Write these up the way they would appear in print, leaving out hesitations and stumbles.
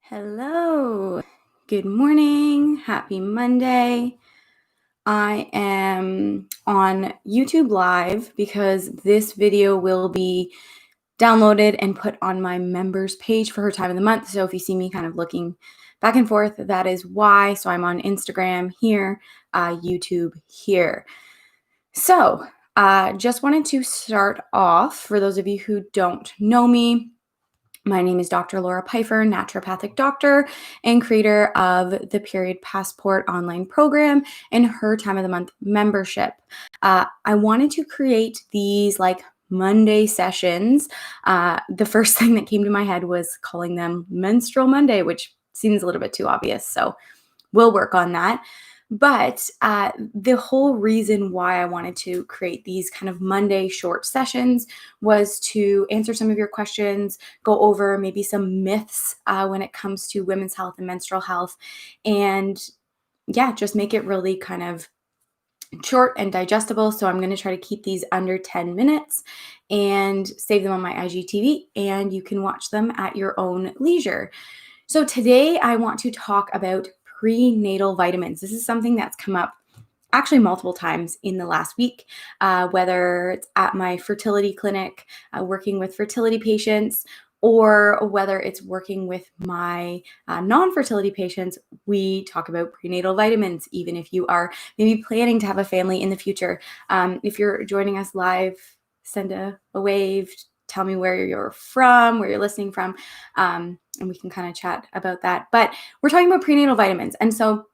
Hello. Good morning. Happy Monday. I am on YouTube Live because this video will be downloaded and put on my members page for her time of the month. So if you see me kind of looking back and forth, that is why. So I'm on Instagram here, YouTube here. So just wanted to start off, for those of you who don't know me, my name is Dr. Laura Pfeiffer, naturopathic doctor and creator of the Period Passport online program and her time of the month membership. I wanted to create these Monday sessions. The first thing that came to my head was calling them Menstrual Monday, which seems a little bit too obvious. So we'll work on that. But the whole reason why I wanted to create these kind of Monday short sessions was to answer some of your questions, go over maybe some myths when it comes to women's health and menstrual health, and just make it really kind of short and digestible. So I'm going to try to keep these under 10 minutes and save them on my IGTV, and you can watch them at your own leisure. So today I want to talk about prenatal vitamins. This is something that's come up actually multiple times in the last week, whether it's at my fertility clinic, working with fertility patients, or whether it's working with my non-fertility patients. We talk about prenatal vitamins, even if you are maybe planning to have a family in the future. If you're joining us live, send a wave, tell me where you're from, where you're listening from, and we can kind of chat about that. But we're talking about prenatal vitamins. And so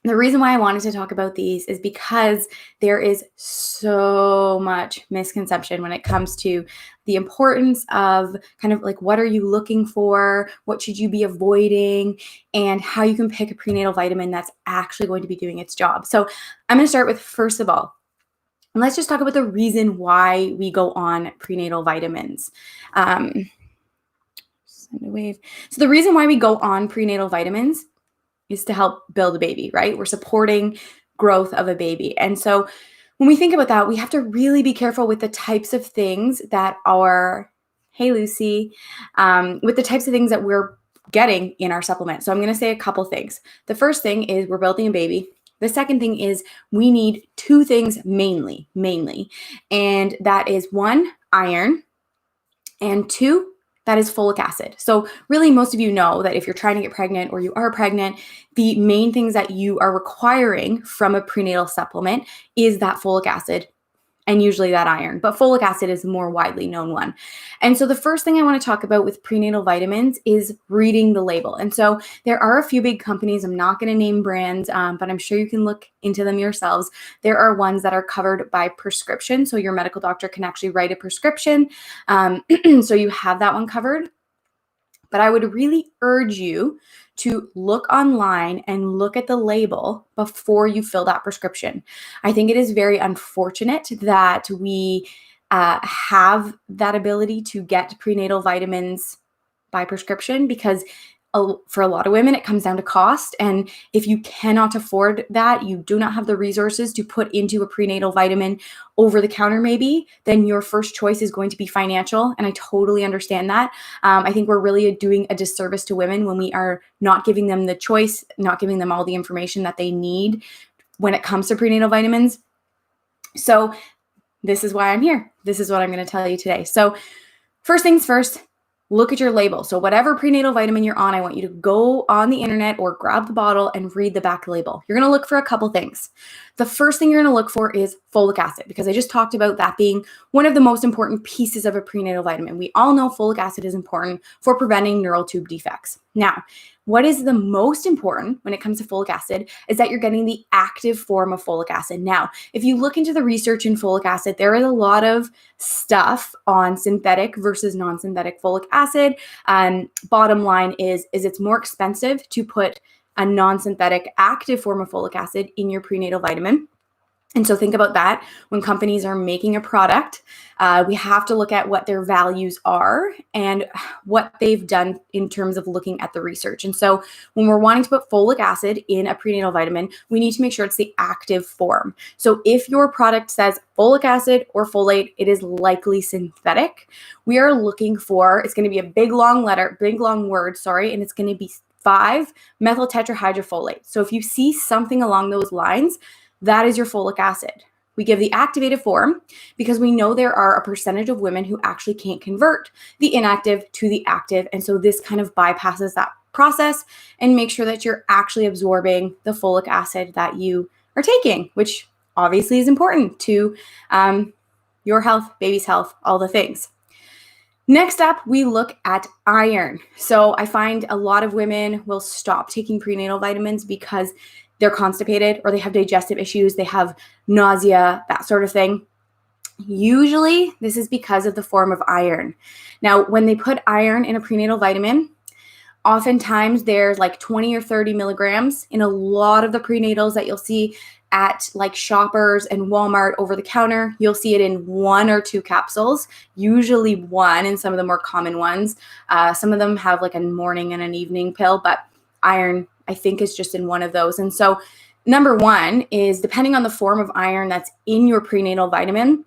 the reason why I wanted to talk about these is because there is so much misconception when it comes to the importance of kind of what are you looking for, what should you be avoiding, and how you can pick a prenatal vitamin that's actually going to be doing its job. So I'm going to start with, first of all, let's just talk about the reason why we go on prenatal vitamins. Send a wave. So the reason why we go on prenatal vitamins is to help build a baby, right? We're supporting growth of a baby. And so when we think about that, we have to really be careful with the types of things that are, hey, Lucy, with the types of things that we're getting in our supplement. So I'm going to say a couple things. The first thing is we're building a baby. The second thing is we need two things mainly, and that is one, iron, and two, that is folic acid. So really, most of you know that if you're trying to get pregnant or you are pregnant, the main things that you are requiring from a prenatal supplement is that folic acid and usually that iron, but folic acid is the more widely known one. And so the first thing I want to talk about with prenatal vitamins is reading the label. And so there are a few big companies, I'm not going to name brands, but I'm sure you can look into them yourselves. There are ones that are covered by prescription, so your medical doctor can actually write a prescription, so you have that one covered. But I would really urge you to look online and look at the label before you fill that prescription. I think it is very unfortunate that we have that ability to get prenatal vitamins by prescription, because for a lot of women, it comes down to cost. And if you cannot afford that, you do not have the resources to put into a prenatal vitamin over the counter maybe, then your first choice is going to be financial. And I totally understand that. I think we're really doing a disservice to women when we are not giving them the choice, not giving them all the information that they need when it comes to prenatal vitamins. So this is why I'm here. This is what I'm going to tell you today. So first things first, look at your label. So whatever prenatal vitamin you're on, I want you to go on the internet or grab the bottle and read the back label. You're going to look for a couple things. The first thing you're going to look for is folic acid, because I just talked about that being one of the most important pieces of a prenatal vitamin. We all know folic acid is important for preventing neural tube defects. Now, what is the most important when it comes to folic acid is that you're getting the active form of folic acid. Now, if you look into the research in folic acid, there is a lot of stuff on synthetic versus non-synthetic folic acid. Bottom line is it's more expensive to put a non-synthetic active form of folic acid in your prenatal vitamin. And so think about that when companies are making a product. We have to look at what their values are and what they've done in terms of looking at the research. And so when we're wanting to put folic acid in a prenatal vitamin, we need to make sure it's the active form. So if your product says folic acid or folate, it is likely synthetic. We are looking for, it's going to be a big long word, and it's going to be 5-methyl tetrahydrofolate. So if you see something along those lines, that is your folic acid. We give the activated form because we know there are a percentage of women who actually can't convert the inactive to the active. And so this kind of bypasses that process and make sure that you're actually absorbing the folic acid that you are taking, which obviously is important to your health, baby's health, all the things. Next up, we look at iron. So I find a lot of women will stop taking prenatal vitamins because they're constipated or they have digestive issues, they have nausea, that sort of thing. Usually, this is because of the form of iron. Now, when they put iron in a prenatal vitamin, oftentimes there's like 20 or 30 milligrams in a lot of the prenatals that you'll see at like Shoppers and Walmart over the counter. You'll see it in 1 or 2 capsules, usually 1 in some of the more common ones. Some of them have like a morning and an evening pill, but iron, I think, is just in one of those. And so number 1 is, depending on the form of iron that's in your prenatal vitamin,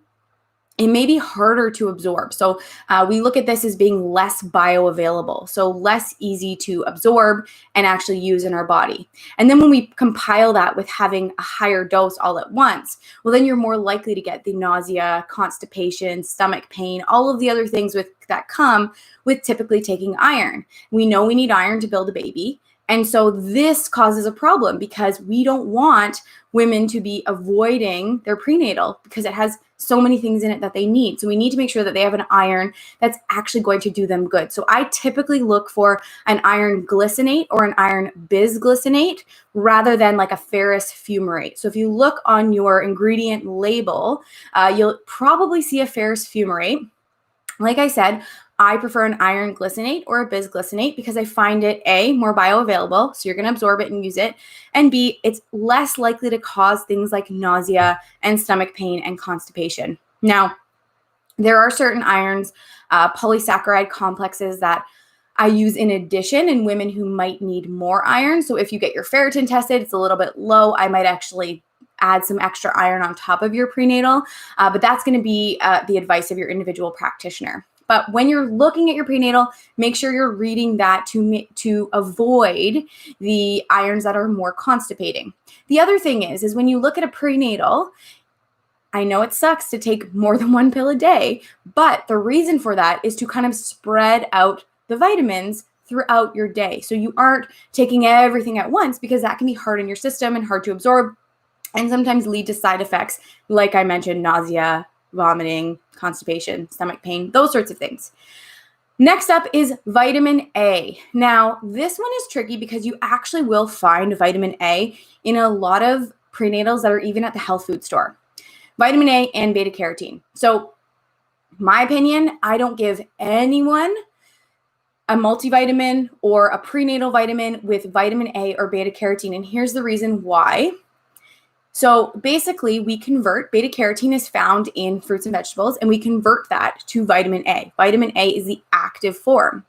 it may be harder to absorb. So we look at this as being less bioavailable, so less easy to absorb and actually use in our body. And then when we compile that with having a higher dose all at once, well, then you're more likely to get the nausea, constipation, stomach pain, all of the other things that come with typically taking iron. We know we need iron to build a baby. And so this causes a problem because we don't want women to be avoiding their prenatal because it has so many things in it that they need. So we need to make sure that they have an iron that's actually going to do them good. So I typically look for an iron glycinate or an iron bisglycinate rather than like a ferrous fumarate. So if you look on your ingredient label, you'll probably see a ferrous fumarate. Like I said, I prefer an iron glycinate or a bisglycinate because I find it, A, more bioavailable, so you're going to absorb it and use it, and B, it's less likely to cause things like nausea and stomach pain and constipation. Now, there are certain irons, polysaccharide complexes that I use in addition in women who might need more iron. So if you get your ferritin tested, it's a little bit low, I might actually add some extra iron on top of your prenatal, but that's going to be the advice of your individual practitioner. But when you're looking at your prenatal, make sure you're reading that to avoid the irons that are more constipating. The other thing is when you look at a prenatal, I know it sucks to take more than 1 pill a day, but the reason for that is to kind of spread out the vitamins throughout your day. So you aren't taking everything at once because that can be hard on your system and hard to absorb and sometimes lead to side effects, like I mentioned, nausea, vomiting, constipation, stomach pain, those sorts of things. Next up is vitamin A. Now, this one is tricky because you actually will find vitamin A in a lot of prenatals that are even at the health food store. Vitamin A and beta carotene. So, my opinion, I don't give anyone a multivitamin or a prenatal vitamin with vitamin A or beta carotene. And here's the reason why. So basically, we convert, beta carotene is found in fruits and vegetables, and we convert that to vitamin A. Vitamin A is the active form.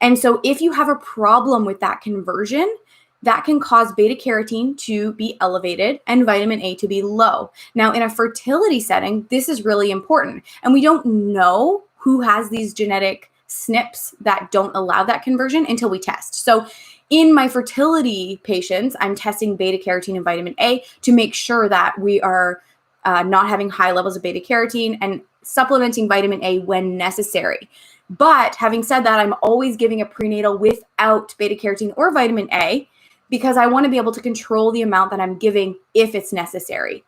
And so if you have a problem with that conversion, that can cause beta carotene to be elevated and vitamin A to be low. Now, in a fertility setting, this is really important. And we don't know who has these genetic SNPs that don't allow that conversion until we test. So in my fertility patients, I'm testing beta carotene and vitamin A to make sure that we are not having high levels of beta carotene and supplementing vitamin A when necessary. But having said that, I'm always giving a prenatal without beta carotene or vitamin A because I want to be able to control the amount that I'm giving if it's necessary.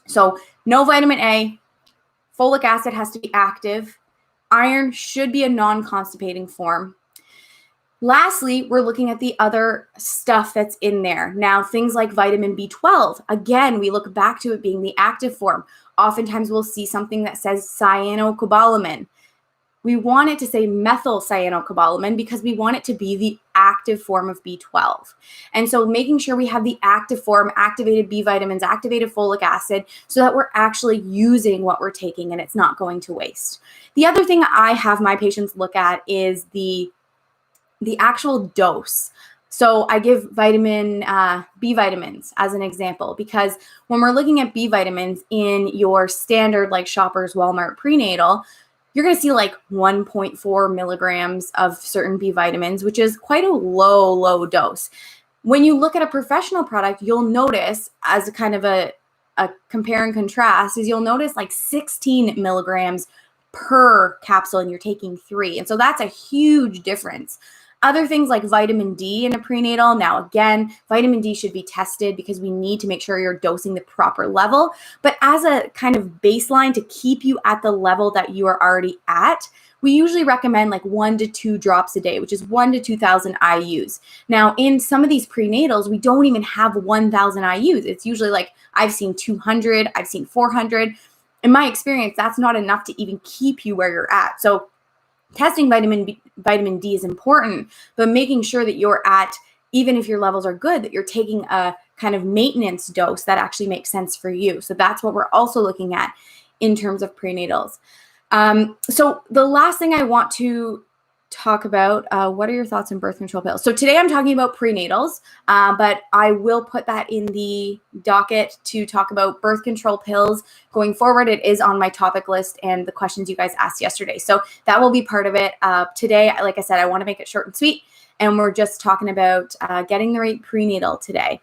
So no vitamin A, folic acid has to be active. Iron should be a non-constipating form. Lastly, we're looking at the other stuff that's in there. Now, things like vitamin B12, again, we look back to it being the active form. Oftentimes we'll see something that says cyanocobalamin. We want it to say methyl cyanocobalamin because we want it to be the active form of B12. And so making sure we have the active form, activated B vitamins, activated folic acid, so that we're actually using what we're taking and it's not going to waste. The other thing I have my patients look at is the actual dose. So I give vitamin B vitamins as an example, because when we're looking at B vitamins in your standard like Shoppers, Walmart prenatal, you're going to see like 1.4 milligrams of certain B vitamins, which is quite a low dose. When you look at a professional product, you'll notice, as a kind of a compare and contrast, is you'll notice like 16 milligrams per capsule and you're taking 3. And so that's a huge difference. Other things like vitamin D in a prenatal. Now, again, vitamin D should be tested because we need to make sure you're dosing the proper level. But as a kind of baseline to keep you at the level that you are already at, we usually recommend like 1 to 2 drops a day, which is 1 to 2,000 IUs. Now, in some of these prenatals, we don't even have 1,000 IUs. It's usually like I've seen 200, I've seen 400. In my experience, that's not enough to even keep you where you're at. So testing vitamin D is important, but making sure that you're at, even if your levels are good, that you're taking a kind of maintenance dose that actually makes sense for you. So that's what we're also looking at in terms of prenatals. So the last thing I want to talk about, what are your thoughts on birth control pills? So today I'm talking about prenatals, but I will put that in the docket to talk about birth control pills going forward. It is on my topic list and the questions you guys asked yesterday. So that will be part of it. Today, like I said, I want to make it short and sweet, and we're just talking about getting the right prenatal today.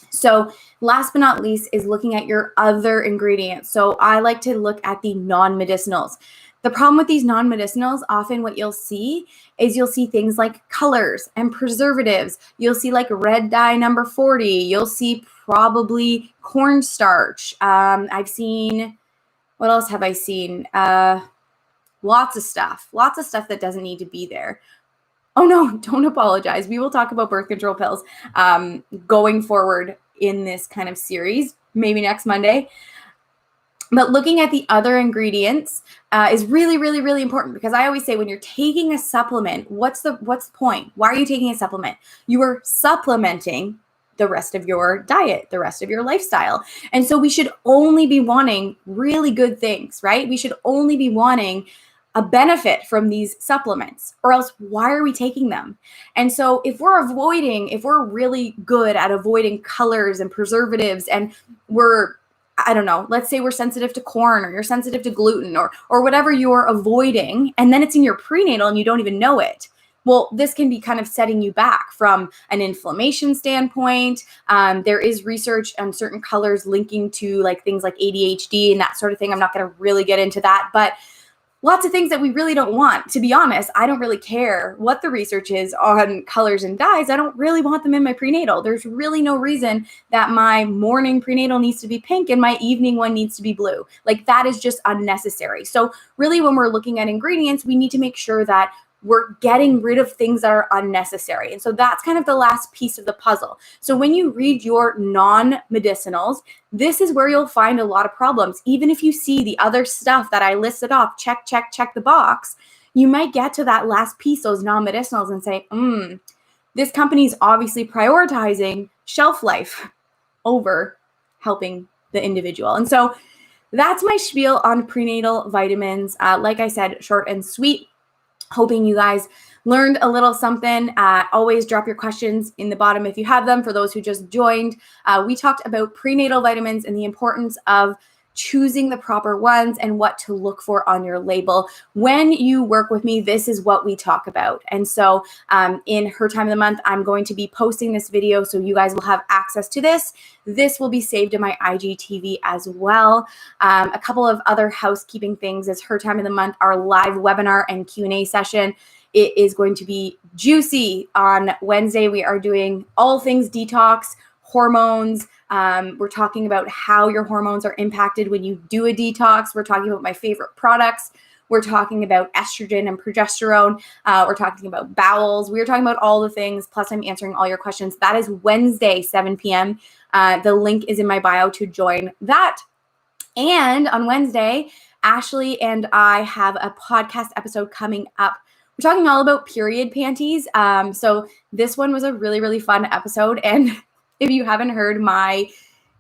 So last but not least is looking at your other ingredients. So I like to look at the non-medicinals. The problem with these non-medicinals, often what you'll see is you'll see things like colors and preservatives. You'll see like red dye number 40. You'll see probably cornstarch. I've seen, what else have I seen? Lots of stuff that doesn't need to be there. Oh no, don't apologize. We will talk about birth control pills going forward in this kind of series, maybe next Monday. But looking at the other ingredients is really, really, really important, because I always say when you're taking a supplement, what's the point? Why are you taking a supplement? You are supplementing the rest of your diet, the rest of your lifestyle. And so we should only be wanting really good things, right? We should only be wanting a benefit from these supplements, or else why are we taking them? And so if we're really good at avoiding colors and preservatives, and I don't know, let's say we're sensitive to corn, or you're sensitive to gluten, or whatever you're avoiding, and then it's in your prenatal and you don't even know it. Well, this can be kind of setting you back from an inflammation standpoint. There is research on certain colors linking to like things like ADHD and that sort of thing. I'm not going to really get into that, but lots of things that we really don't want. To be honest, I don't really care what the research is on colors and dyes. I don't really want them in my prenatal. There's really no reason that my morning prenatal needs to be pink and my evening one needs to be blue. Like, that is just unnecessary. So really, when we're looking at ingredients, we need to make sure that we're getting rid of things that are unnecessary. And so that's kind of the last piece of the puzzle. So when you read your non-medicinals, this is where you'll find a lot of problems. Even if you see the other stuff that I listed off, check the box, you might get to that last piece, those non-medicinals, and say, this company's obviously prioritizing shelf life over helping the individual. And so that's my spiel on prenatal vitamins. Like I said, short and sweet. Hoping you guys learned a little something. Always drop your questions in the bottom if you have them. For those who just joined, we talked about prenatal vitamins and the importance of choosing the proper ones and what to look for on your label. When you work with me, this is what we talk about. And so in her time of the month, I'm going to be posting this video so you guys will have access to this. This will be saved in my IGTV as well. A couple of other housekeeping things is her time of the month, our live webinar and Q&A session. It is going to be juicy. On Wednesday, we are doing all things detox, hormones. We're talking about how your hormones are impacted when you do a detox. We're talking about my favorite products. We're talking about estrogen and progesterone. We're talking about bowels. We're talking about all the things. Plus, I'm answering all your questions. That is Wednesday, 7 p.m. The link is in my bio to join that. And on Wednesday, Ashley and I have a podcast episode coming up. We're talking all about period panties. So this one was a really, really fun episode. And if you haven't heard my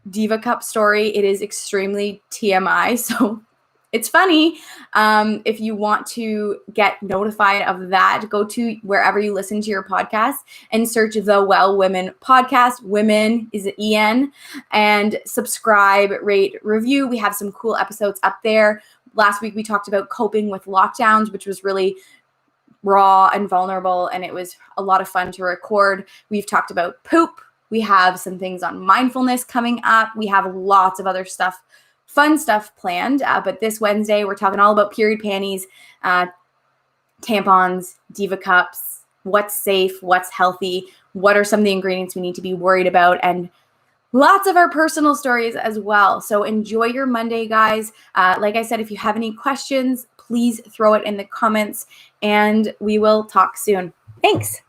Diva Cup story, it is extremely TMI. So it's funny. If you want to get notified of that, go to wherever you listen to your podcast and search the Well Women podcast. Women is an EN, and subscribe, rate, review. We have some cool episodes up there. Last week we talked about coping with lockdowns, which was really raw and vulnerable, and it was a lot of fun to record. We've talked about poop. We have some things on mindfulness coming up. We have lots of other stuff, fun stuff planned. But this Wednesday, we're talking all about period panties, tampons, Diva cups, what's safe, what's healthy, what are some of the ingredients we need to be worried about, and lots of our personal stories as well. So enjoy your Monday, guys. Like I said, if you have any questions, please throw it in the comments, and we will talk soon. Thanks.